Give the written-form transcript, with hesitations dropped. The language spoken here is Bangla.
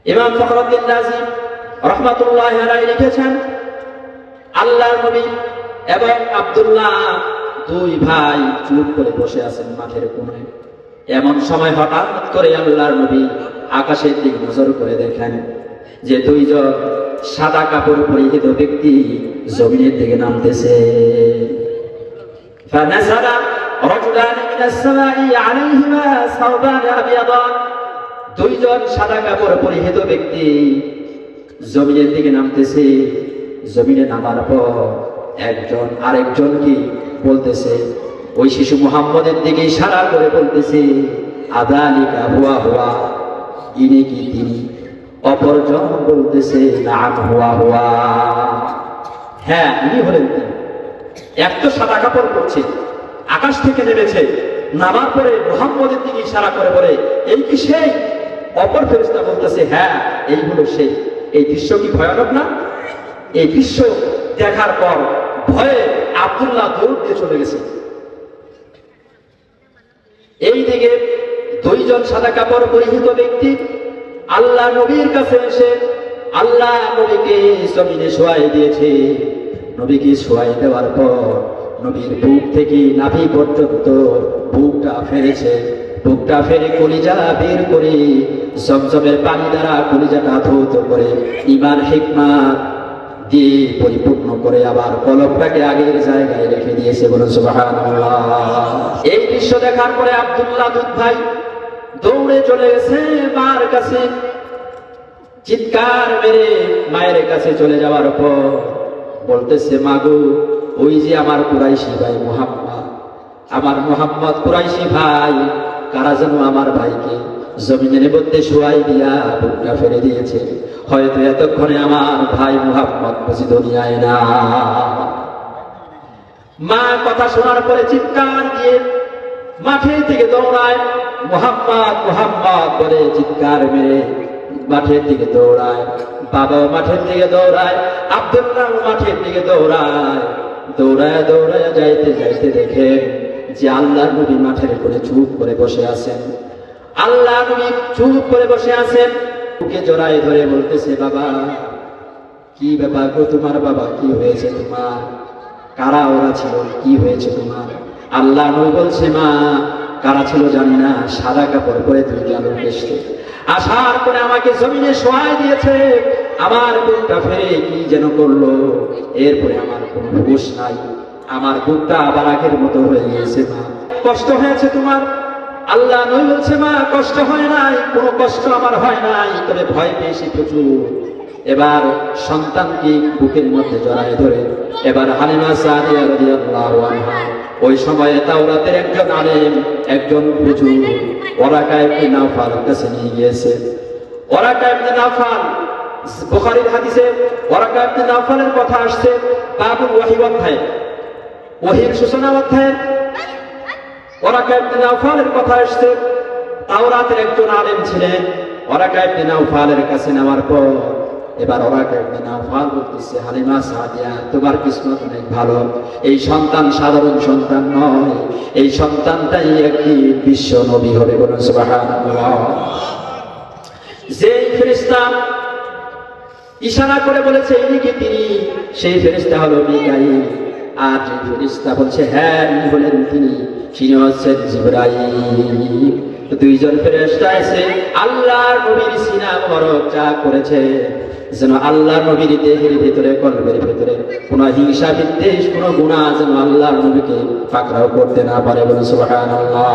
ইমাম ফখরুদ্দিন রাজি রাহমাতুল্লাহি আলাইহি লিখেছেন, আল্লাহর নবী এবং আব্দুল্লাহ দুই ভাই চুপ করে বসে আছেন মাঠের কোণে। এমন সময় হঠাৎ করে আল্লাহর নবী আকাশের দিকে নজর করে দেখেন যে দুইজন সাদা কাপড় পরিহিত ব্যক্তি জমিনের দিকে নামতেছে। فنزل رجلان من السماء عليهما ثوبان أبيضان, দুইজন সাদা কাপড় পরিহিত ব্যক্তি জমিনের দিকে নামতেছে। জমিনে নামার পর একজন আরেকজন কি বলতেছে, ওই শিশু মুহাম্মদের দিকে ইশারা করে বলতেছে, আযালিকা হুয়া হুয়া, ইনি কি তিনি? অপরজন বলতেছে, নাম হুয়া হুয়া, হ্যাঁ ইনি হলেন তিনি। এক তো সাদা কাপড় পরছে, আকাশ থেকে নেমেছে, নামার পরে মুহাম্মদের দিকে ইশারা করে বলে, এই কি সেই? অপর ফেরেশতা বলতেছে, হ্যাঁ এই হলো সেই। এই দৃশ্য কি ভয়ানক না? এই দৃশ্য দেখার পর ভয়ে আব্দুল্লাহ দৌড় দিয়ে চলে গেছে। এই দিকে দুইজন সাদা কাপড় পরিহিত ব্যক্তি আল্লাহ নবীর কাছে এসে আল্লাহ নবীকে জমিনে শোয়াই দিয়েছে। নবীকে শোয়াই দেওয়ার পর নবীর বুক থেকে নাভি পর্যন্ত বুকটা ফেরেছে। বুকটা ফেরে কলিজা বের করে জমজমের পানি দ্বারা কলিজাটা ধৌত করে ঈমান হিকমত দিয়ে পরিপূর্ণ করে আবার কলবটাকে আগের জায়গায় রেখে দিয়েছে। বলুন সুবহানাল্লাহ। এই দৃশ্য দেখার পরে আব্দুল্লাহ দুধ ভাই দৌড়ে চলে গেছে মার কাছে। চিৎকার মেরে মায়ের কাছে চলে যাওয়ার পর বলতেছে, মাগো ওই যে আমার কুরাইশি ভাই মুহাম্মদ, আমার মুহাম্মদ কুরাইশি ভাই, কারা যেন আমার ভাইকে জমিনের মধ্যে শোয়াই দিয়া বুকটা ফেলে দিয়েছে। হয়তো এতক্ষণে আমার ভাই মুহাম্মদ বুঝি দুনিয়ায় না। মা কথা শোনার পরে চিৎকার দিয়ে মাঠের দিকে দৌড়ায়। মুহাম্মদ মুহাম্মদ বলে চিৎকার মেরে মাঠের দিকে দৌড়ায়। বাবাও মাঠের দিকে দৌড়ায়, আব্দুল্লাহ মাঠের দিকে দৌড়ায়। দৌড়ায় দৌড়ায় যাইতে যাইতে দেখে যে আল্লাহ নবী মাঠের কোণে চুপ করে বসে আছেন। আল্লাহ নবী চুপ করে বসে আছেন, বুকে জড়াই ধরে বলতেছে, বাবা কি ব্যাপার গো তোমার? বাবা কি হয়েছে তোমার? কারা ওরা ছিল? কি হয়েছে তোমার? আল্লাহ নবী বলছে, মা কারা ছিল জানি না, সাদা কাপড় পরে দুই আলোর এসছে, আসার পরে আমাকে জমিনে শোয়াই দিয়েছে। আমার বুকটা ফেরে কি যেন করলো, এরপরে আমার কোনো হুঁশ নাই, আমার বুকটা আবার আগের মতো হয়ে গিয়েছে। মা কষ্ট হয়েছে তোমার? আল্লাহ নবী বলছে, মা কষ্ট হয় নাই, কোনো কষ্ট আমার হয় নাই, তবে ভয় পেয়েছি প্রচুর। এবার সন্তানকে বুকের মধ্যে জড়ায় ধরে এবার হালিমা সাদিয়া রাদিয়াল্লাহু আনহা, ওই সময়ে তাওরাতের একজন আলেম, একজন হুজুর ওরাকা ইবনে নাওফাল কাছে নিয়ে গিয়েছে। ওরাকা ইবনে নাওফাল, বুখারীর হাদিসে ওরাকা ইবনে নাওফালের কথা আসছে বাবুল ওয়াহী অধ্যায়ে, ওহীর সূচনা অধ্যায়ে ওরাকা ইবনে নাওফালের কথা আসছে। তাওরাতের একজন আলেম ছিলেন। ওরাকা ইবনে নাওফালের কাছে নেওয়ার পর এবার ওরাকা ইবনে নাওফাল বলতেছে, হালিমা সাদিয়া তোমার কিসমত অনেক ভালো, এই সন্তান সাধারণ সন্তান নয়, এই সন্তানটাই একটি বিশ্ব নবী হবে। বলুন সুবহানাল্লাহ। যেই ফেরেশতা ইশারা করে বলেছে ইনি কি তিনি, সেই ফেরেশতা হলো মিকাঈল। আর যে ফেরেশতা বলছে হ্যাঁ ইনি হলেন তিনি, তিনি হচ্ছেন জিবরাইল। দুইজন ফেরেশতা এসে আল্লাহর নবীর সিনা মোবারক যা করেছে, যেন আল্লাহর নবীর দেহের ভিতরে কলবের ভিতরে কোনো হিংসা বিদ্বেষ কোনো গুনাহ যেন আল্লাহর নবীকে পাকড়াও করতে না পারে। বলুন সুবহানাল্লাহ।